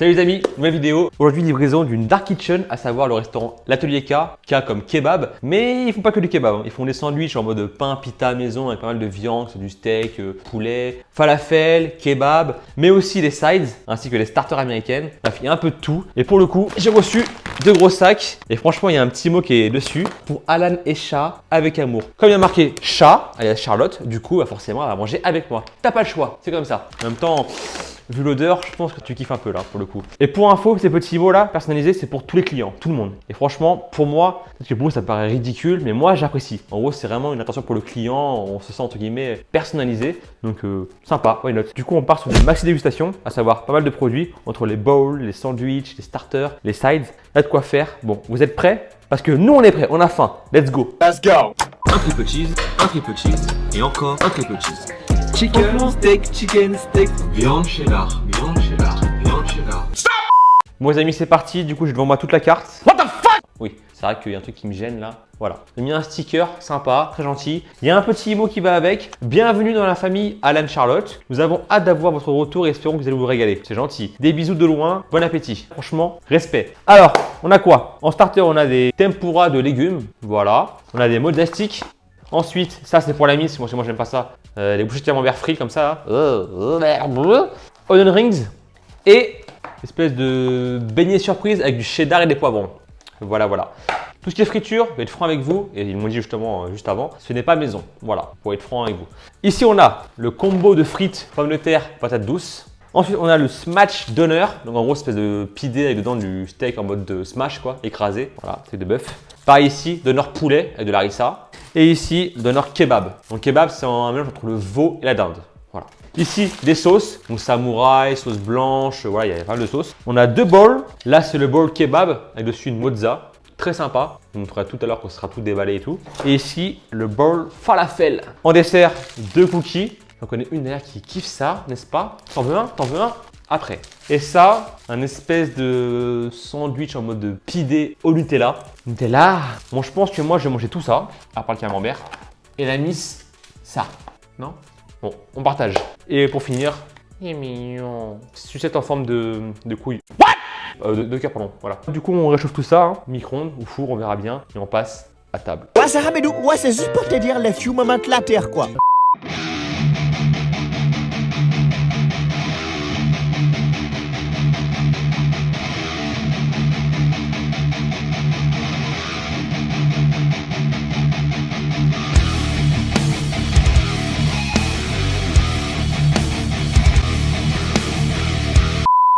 Salut les amis, nouvelle vidéo. Aujourd'hui livraison d'une Dark Kitchen, à savoir le restaurant L'Atelier K, K comme kebab. Mais ils font pas que du kebab, hein. Ils font des sandwichs en mode pain, pita maison avec pas mal de viande, c'est du steak, poulet, falafel, kebab, mais aussi les sides ainsi que les starters américaines. Bref, il y a un peu de tout. Et pour le coup, j'ai reçu 2 gros sacs et franchement, il y a un petit mot qui est dessus pour Alan et Chat avec amour. Comme il y a marqué Chat, alias Charlotte, du coup, forcément, elle va manger avec moi. T'as pas le choix, c'est comme ça. En même temps, vu l'odeur, je pense que tu kiffes un peu là pour le coup. Et pour info, ces petits mots là personnalisés, c'est pour tous les clients, tout le monde. Et franchement, pour moi, peut-être que pour vous ça paraît ridicule, mais moi j'apprécie. En gros, c'est vraiment une attention pour le client, on se sent entre guillemets personnalisé. Donc sympa, why not. Du coup, on part sur une maxi dégustation, à savoir pas mal de produits entre les bowls, les sandwichs, les starters, les sides. Là de quoi faire. Bon, vous êtes prêts? Parce que nous on est prêts, on a faim. Let's go. Let's go. Un triple cheese et encore un triple cheese. Chicken steak. Viande cheddar. Stop! Bon les amis, c'est parti. Du coup, j'ai devant moi toute la carte. What the fuck? Oui, c'est vrai qu'il y a un truc qui me gêne là. Voilà. J'ai mis un sticker sympa, très gentil. Il y a un petit mot qui va avec. Bienvenue dans la famille Alan Charlotte. Nous avons hâte d'avoir votre retour et espérons que vous allez vous régaler. C'est gentil. Des bisous de loin. Bon appétit. Franchement, respect. Alors, on a quoi? En starter, on a des tempura de légumes. Voilà. On a des mozza sticks. Ensuite, ça c'est pour la mise. Moi j'aime pas ça. Les bouchées de camembert frites comme ça. Onion rings. Et espèce de beignet surprise avec du cheddar et des poivrons. Voilà. Tout ce qui est friture, je vais être franc avec vous, et ils m'ont dit justement juste avant, ce n'est pas maison. Voilà, pour être franc avec vous. Ici, on a le combo de frites, pommes de terre, patates douces. Ensuite, on a le smash doner, donc en gros, espèce de pidé avec dedans du steak en mode de smash, quoi, écrasé. Voilà, c'est de bœuf. Pareil ici, doner poulet avec de l'harissa. Et ici, doner kebab. Donc kebab, c'est un mélange entre le veau et la dinde. Voilà. Ici, des sauces, donc samouraï, sauce blanche, voilà, il y a pas mal de sauces. On a 2 bowls. Là, c'est le bowl kebab avec dessus une mozza. Très sympa, je vous montrerai tout à l'heure quand ce sera tout déballé et tout. Et ici, le bowl falafel. En dessert, 2 cookies. J'en connais une d'ailleurs qui kiffe ça, n'est-ce pas? T'en veux un? T'en veux un? Après. Et ça, un espèce de sandwich en mode de pidé au Nutella. Nutella. Bon, je pense que moi, je vais manger tout ça, à part le camembert. Et la miss, ça. Non? Bon, on partage. Et pour finir, il est mignon. Sucette en forme de couille. De cœur, pardon, voilà. Du coup, on réchauffe tout ça, hein, micro-ondes ou four, on verra bien. Et on passe à table. Ouais, ça Hamidou, ouais, c'est juste pour te dire les few moments de la terre, quoi.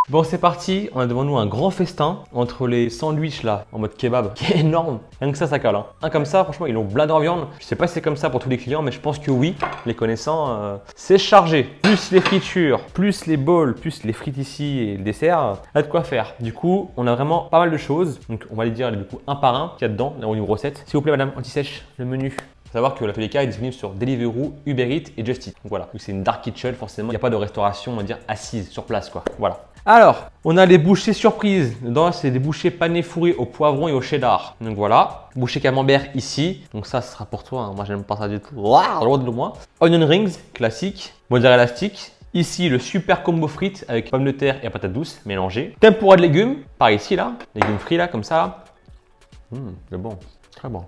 Bon, c'est parti. On a devant nous un grand festin entre les sandwichs là, en mode kebab, qui est énorme. Rien que ça cale. Hein. Un comme ça, franchement, ils l'ont blindé en viande. Je sais pas si c'est comme ça pour tous les clients, mais je pense que oui. Les connaissant, c'est chargé. Plus les fritures, plus les bowls, plus les frites ici et le dessert, là de quoi faire. Du coup, on a vraiment pas mal de choses. Donc, on va les dire du coup un par un qu'il y a dedans, là au niveau recette. S'il vous plaît, madame, anti-sèche, le menu. Faut savoir que l'Atelier K est disponible sur Deliveroo, Uber Eats et Just Eat. Donc voilà, c'est une dark kitchen, forcément, il n'y a pas de restauration, on va dire, assise sur place, quoi. Voilà. Alors, on a les bouchées surprises. Dedans, c'est des bouchées panées fourrées au poivron et au cheddar. Donc voilà, bouchée camembert ici. Donc ça, ce sera pour toi. Hein. Moi, j'aime pas ça du tout. Loin de moi. Onion rings, classique. Mozzarella stick. Ici, le super combo frites avec pommes de terre et patates douces mélangées. Tempura de légumes, par ici là. Légumes frits là, comme ça. C'est bon, très bon.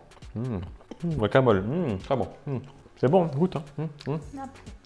Guacamole, très bon. C'est bon, goûte. Hein.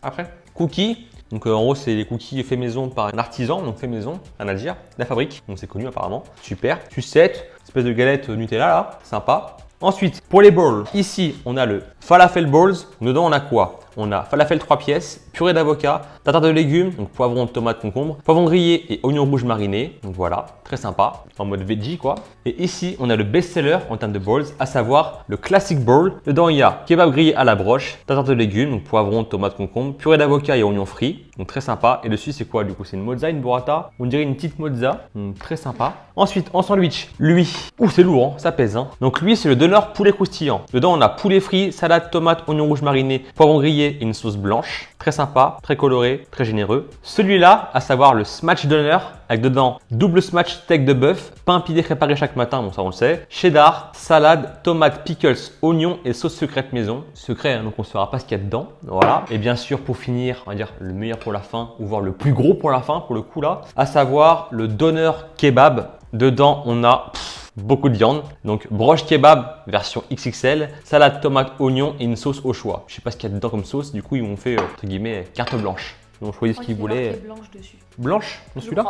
Après, cookies. Donc en gros, c'est les cookies faits maison par un artisan, donc fait maison, un Algérie, la fabrique. Donc c'est connu apparemment. Super. Sucette, espèce de galette Nutella là, sympa. Ensuite, pour les bowls, ici, on a le falafel bowls. Dedans, on a quoi? On a falafel 3 pièces, purée d'avocat, tartare de légumes, donc poivron, tomate, concombre, poivron grillé et oignons rouges marinés. Donc voilà, très sympa, en mode veggie quoi. Et ici, on a le best-seller en termes de bowls, à savoir le classic bowl. Dedans, il y a kebab grillé à la broche, tartare de légumes, donc poivron, tomate, concombre, purée d'avocat et oignons frits. Donc très sympa. Et dessus, c'est quoi du coup? C'est une mozza, une burrata. On dirait une petite mozza. Donc, très sympa. Ensuite, en sandwich, lui. Ouh, c'est lourd, hein, ça pèse. Hein. Donc lui, c'est le doner poulet croustillant. Dedans, on a poulet frit, salade, tomate, oignons rouges marinés, poivron grillé et une sauce blanche. Très sympa, très coloré, très généreux. Celui-là, à savoir le smash dinner, avec dedans double smash steak de bœuf, pain pilé préparé chaque matin, bon ça on le sait, cheddar, salade, tomate, pickles, oignons et sauce secrète maison. Secret, hein, donc on ne saura pas ce qu'il y a dedans. Voilà. Et bien sûr, pour finir, on va dire le meilleur pour la fin, ou voire le plus gros pour la fin, pour le coup là, à savoir le doner kebab. Dedans, on a beaucoup de viande. Donc broche kebab version XXL, salade, tomate, oignon et une sauce au choix. Je sais pas ce qu'il y a dedans comme sauce, du coup ils m'ont fait entre guillemets carte blanche. Donc choisis ce qu'ils voulaient. Blanche dessus. Blanche dans celui-là.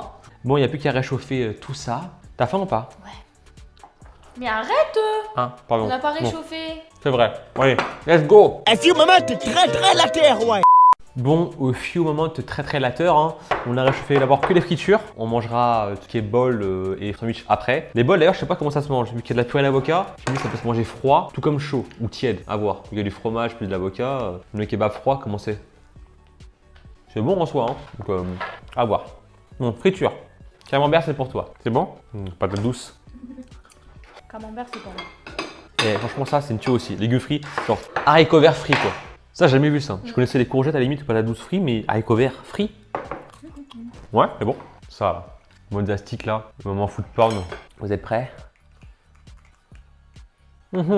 Bon, il n'y a plus qu'à réchauffer tout ça. T'as faim ou pas? Ouais. Mais arrête. Ah, pardon. On n'a pas Bon, réchauffé. c'est vrai. Allez, let's go. A few moments to très la terre, ouais. Bon, au few moment très later, hein, on a réchauffé d'abord que les fritures. On mangera tout ce qui est bol et sandwich après. Les bols d'ailleurs, je sais pas comment ça se mange. Vu qu'il y a de la purée d'avocat, je me dis que ça peut se manger froid, tout comme chaud ou tiède, à voir. Il y a du fromage plus de l'avocat. Le kebab froid, comment c'est? C'est bon en soi, hein. Donc à voir. Bon, friture. Camembert, c'est pour toi. C'est bon? Patate douce. Camembert, c'est pas bon. Et franchement, ça, c'est une tuerie aussi. Légumes frits, genre haricots verts frits quoi. Ça, j'ai jamais vu ça. Je connaissais les courgettes à la limite, patates douces frits, mais haricots verts frits. Ouais, c'est bon. Ça, mode astique là, le moment food porn. Vous êtes prêts? Dommage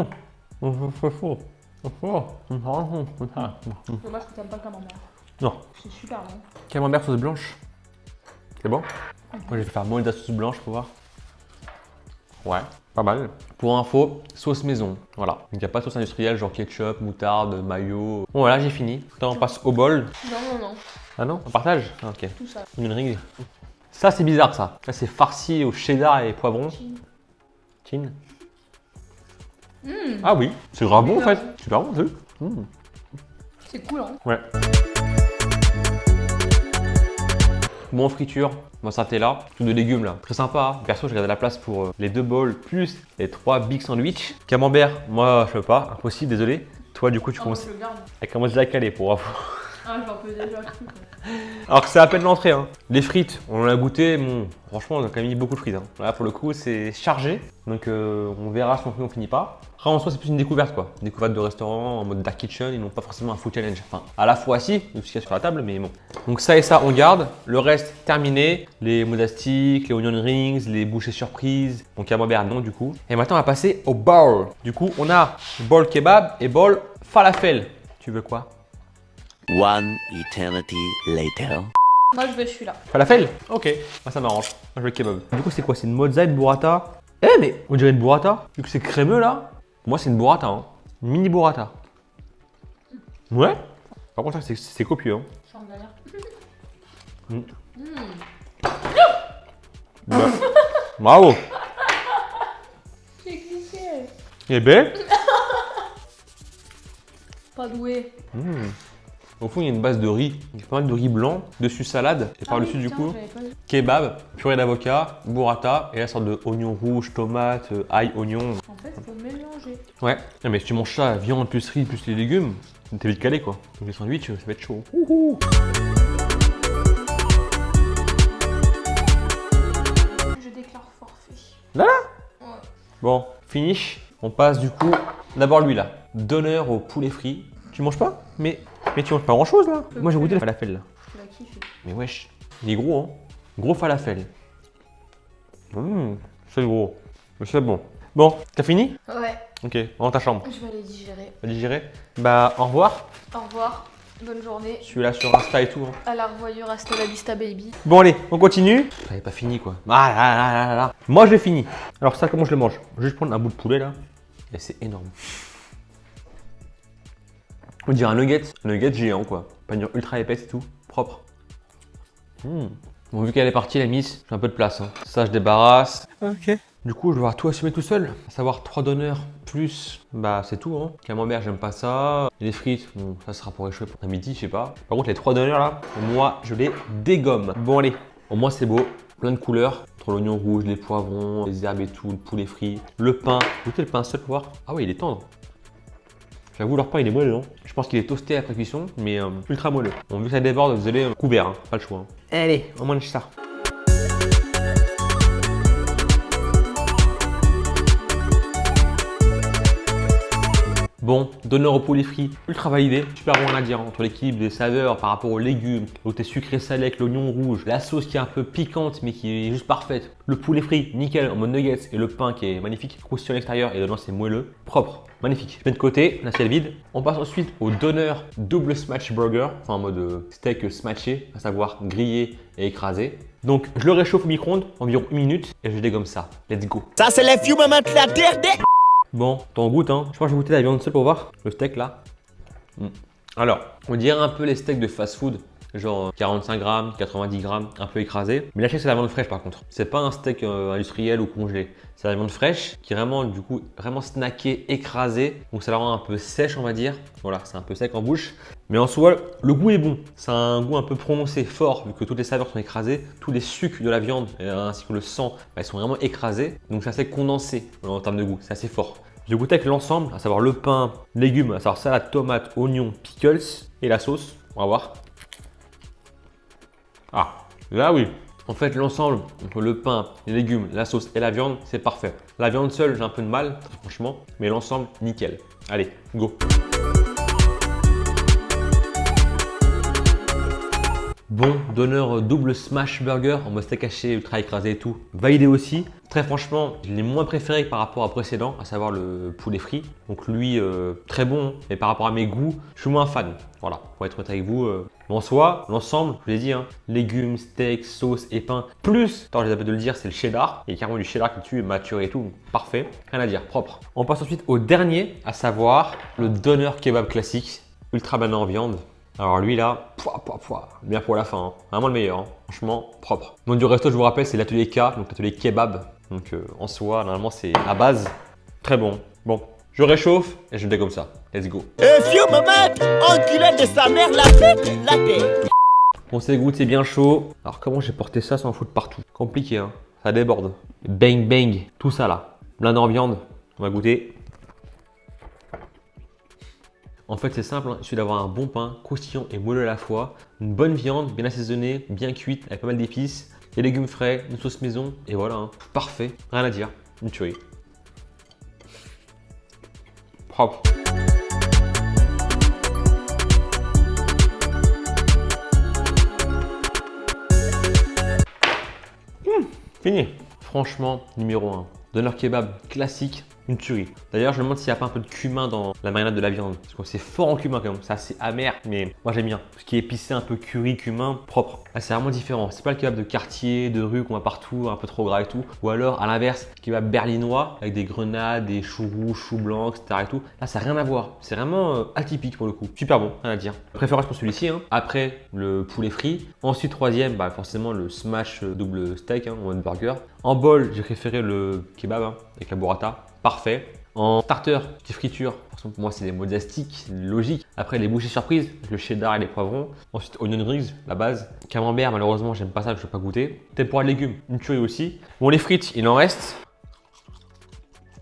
que t'aimes pas le camembert. Non. C'est super bon. Camembert sauce blanche. C'est bon? Moi, je vais faire moins de la sauce blanche pour voir. Ouais, pas mal. Pour info, sauce maison. Voilà. Donc, il n'y a pas de sauce industrielle, genre ketchup, moutarde, mayo. Bon, voilà, j'ai fini. Maintenant, on passe au bol. Non. Ah non? On partage? Ah, ok. Tout ça. Une ring. Ça, c'est bizarre, ça. Ça, c'est farci au cheddar et poivron. Chin. Ah oui, c'est grave bon en fait. Super bon, c'est. C'est cool, hein. Ouais. Bon, friture, moi ça là, tout de légumes là, très sympa. Hein. Perso, j'ai gardé la place pour les 2 bols plus les 3 big sandwichs. Camembert, moi je peux pas, impossible, désolé. Toi, du coup, tu commences. Je le garde. Elle commence déjà à caler pour avoir. Ah, j'en peux déjà. Alors que c'est à peine l'entrée. Hein. Les frites, on en a goûté. Bon, franchement, on a quand même mis beaucoup de frites. Hein. Là, pour le coup, c'est chargé. Donc, on verra si on finit pas. Après, en soi, c'est plus une découverte quoi. Une découverte de restaurant en mode dark kitchen. Ils n'ont pas forcément un food challenge. Enfin, à la fois, si, tout ce qu'il y a sur la table, mais bon. Donc, ça et ça, on garde. Le reste, terminé. Les modastiques, les onion rings, les bouchées surprises. Donc, camembert, non, du coup. Et maintenant, on va passer au bowl. Du coup, on a bowl kebab et bowl falafel. Tu veux quoi? One eternity later. Moi, je veux celui-là. Falafel? Ok, moi ça m'arrange. Moi je veux le kebab. Du coup, c'est quoi? C'est une mozza, une burrata? Eh, mais on dirait une burrata. Vu que c'est crémeux là. Moi, c'est une burrata. Hein. Une mini burrata. Ouais. Par contre, c'est copieux. Hein. Je suis en galère. Bah, bravo. J'ai glissé. Eh ben. Pas doué. Au fond, il y a une base de riz. Il y a pas mal de riz blanc. Dessus, salade. Et par-dessus, du coup, kebab, purée d'avocat, burrata. Et la sorte de oignon rouge, tomate, ail, oignon. En fait, il faut mélanger. Ouais. Non, mais si tu manges ça, viande plus riz plus les légumes, t'es vite calé quoi. Donc les sandwichs, ça va être chaud. Je déclare forfait. Là Ouais. Bon, finish. On passe du coup, d'abord lui là. Donneur au poulet frit. Tu manges pas? Mais tu manges pas grand chose là. Moi j'ai goûté le falafel là. Je la kiffe. Mais wesh, il est gros hein. Gros falafel. C'est gros. Mais c'est bon. Bon, t'as fini? Ouais. Ok, dans ta chambre. Je vais aller digérer. T'as digéré? Bah au revoir. Au revoir. Bonne journée. Je suis là sur Insta et tout. Hein. À la revoyure, hasta la vista, baby. Bon allez, on continue. J'avais pas fini quoi. Ah là là là là. Moi j'ai fini. Alors ça, comment je le mange? Je vais juste prendre un bout de poulet là. Et c'est énorme. On dirait un nugget géant quoi. Panure ultra épaisse et tout, propre. Bon, vu qu'elle est partie la miss, j'ai un peu de place. Hein. Ça je débarrasse. Ok. Du coup je vais devoir tout assumer tout seul. À savoir 3 donneurs plus, bah c'est tout. Hein. Camembert j'aime pas ça. Et les frites, bon ça sera pour réchauffer pour midi, je sais pas. Par contre les 3 donneurs là, moi je les dégomme. Bon allez, au moins c'est beau. Plein de couleurs. Entre l'oignon rouge, les poivrons, les herbes et tout, le poulet frit, le pain. Goûtez le pain seul pour voir. Ah ouais il est tendre. J'avoue, leur pain il est moelleux. Hein. Je pense qu'il est toasté après cuisson, mais ultra moelleux. Bon, vu que ça déborde, désolé, couvert, hein. Pas le choix. Hein. Allez, on mange ça. Bon, donneur au poulet frit, ultra validé, super bon à dire entre l'équilibre des saveurs par rapport aux légumes, le côté sucré salé avec l'oignon rouge, la sauce qui est un peu piquante mais qui est juste parfaite, le poulet frit nickel en mode nuggets et le pain qui est magnifique, croustillant à l'extérieur et dedans c'est moelleux, propre, magnifique. Je mets de côté, l'assiette vide. On passe ensuite au donneur double smash burger, enfin en mode steak smatché, à savoir grillé et écrasé. Donc je le réchauffe au micro-ondes environ 1 minute et je dégomme ça. Let's go. Ça, c'est les fious maman de la terre des... Bon, t'en goûtes hein. Je pense que je vais goûter la viande seule pour voir le steak là. Alors, on dirait un peu les steaks de fast food, genre 45 grammes, 90 grammes, un peu écrasé. Mais là, c'est la viande fraîche par contre. C'est pas un steak industriel ou congelé. C'est la viande fraîche qui est vraiment, du coup, vraiment snackée, écrasée. Donc ça la rend un peu sèche, on va dire. Voilà, c'est un peu sec en bouche. Mais en soi, le goût est bon. Ça a un goût un peu prononcé, fort, vu que toutes les saveurs sont écrasées. Tous les sucres de la viande ainsi que le sang, ils sont vraiment écrasés. Donc c'est assez condensé en termes de goût. C'est assez fort. Je goûte avec l'ensemble, à savoir le pain, légumes, à savoir salade, tomate, oignon, pickles et la sauce. On va voir. Ah, là oui. En fait, l'ensemble entre le pain, les légumes, la sauce et la viande, c'est parfait. La viande seule, j'ai un peu de mal, franchement, mais l'ensemble, nickel. Allez, go. Bon, donneur double smash burger en mode steak haché, ultra écrasé et tout. Validé aussi. Très franchement, je l'ai moins préféré par rapport à précédent, à savoir le poulet frit. Donc lui, très bon, mais par rapport à mes goûts, je suis moins fan. Voilà, pour être honnête avec vous. Mais en soi, l'ensemble, je vous l'ai dit, hein, légumes, steak, sauce et pain, plus, attends, j'ai zappé de le dire, c'est le cheddar. Il y a carrément du cheddar qui est dessus, maturé et tout, parfait. Rien à dire, propre. On passe ensuite au dernier, à savoir le doner kebab classique, ultra banane en viande. Alors lui là, bien pour la fin, hein. Vraiment le meilleur, hein. Franchement propre. Nom du resto, je vous rappelle, c'est l'atelier K, donc l'atelier kebab. Donc en soi, normalement c'est à base, très bon. Bon, je réchauffe et je le dégomme ça. Let's go. Fious maman, enculé de sa mère, la tête, la terre. On s'égoutte, c'est bien chaud. Alors comment j'ai porté ça sans en foutre partout? Compliqué, hein. Ça déborde. Bang bang, tout ça là. Blinde en viande, on va goûter. En fait, c'est simple, hein. Il suffit d'avoir un bon pain, croustillant et moelleux à la fois, une bonne viande, bien assaisonnée, bien cuite, avec pas mal d'épices, des légumes frais, une sauce maison, et voilà, hein. Parfait, rien à dire, une tuerie. Propre. Fini. Franchement, numéro 1. Doner kebab classique, une tuerie. D'ailleurs, je me demande s'il n'y a pas un peu de cumin dans la marinade de la viande. Parce que c'est fort en cumin quand même. C'est assez amer, mais moi j'aime bien. Ce qui est épicé, un peu curry, cumin, propre. Ah, c'est vraiment différent. C'est pas le kebab de quartier, de rue qu'on voit partout, un peu trop gras et tout. Ou alors, à l'inverse, kebab berlinois avec des grenades, des choux rouges, choux blancs, etc. et tout. Là, ça n'a rien à voir. C'est vraiment atypique pour le coup. Super bon, rien à dire. Préférence pour celui-ci, hein. Après, le poulet frit. Ensuite, troisième, forcément le smash double steak, hein, en mode burger. En bol, j'ai préféré le kebab, hein, avec la burrata. Parfait. En starter, petite friture, pour moi c'est des mozzarella, logique. Après les bouchées surprises, le cheddar et les poivrons. Ensuite onion rings, la base. Camembert, malheureusement j'aime pas ça, je ne peux pas goûter. Tempura de légumes, une tuerie aussi. Bon les frites, il en reste.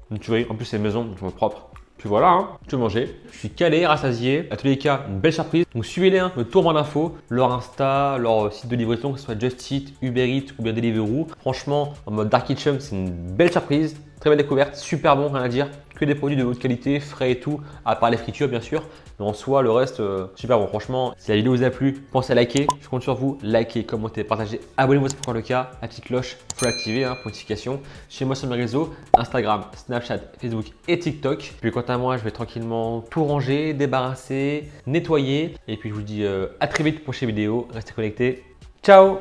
Une tuerie, en plus c'est maison, donc propre. Puis voilà, hein, je vais manger. Je suis calé, rassasié. À tous les cas, une belle surprise. Donc suivez-les, hein, le tour en info, leur Insta, leur site de livraison, que ce soit Just Eat, Uber Eats ou bien Deliveroo. Franchement, en mode Dark Kitchen, c'est une belle surprise. Très belle découverte, super bon, rien à dire. Que des produits de haute qualité, frais et tout, à part les fritures bien sûr. Mais en soi, le reste, super bon. Franchement, si la vidéo vous a plu, pensez à liker. Je compte sur vous. Likez, commentez, partagez, abonnez-vous si c'est pas encore le cas. La petite cloche, faut l'activer, hein, pour notification. Chez moi sur mes réseaux, Instagram, Snapchat, Facebook et TikTok. Puis quant à moi, je vais tranquillement tout ranger, débarrasser, nettoyer. Et puis je vous dis à très vite pour prochaine vidéo. Restez connectés. Ciao!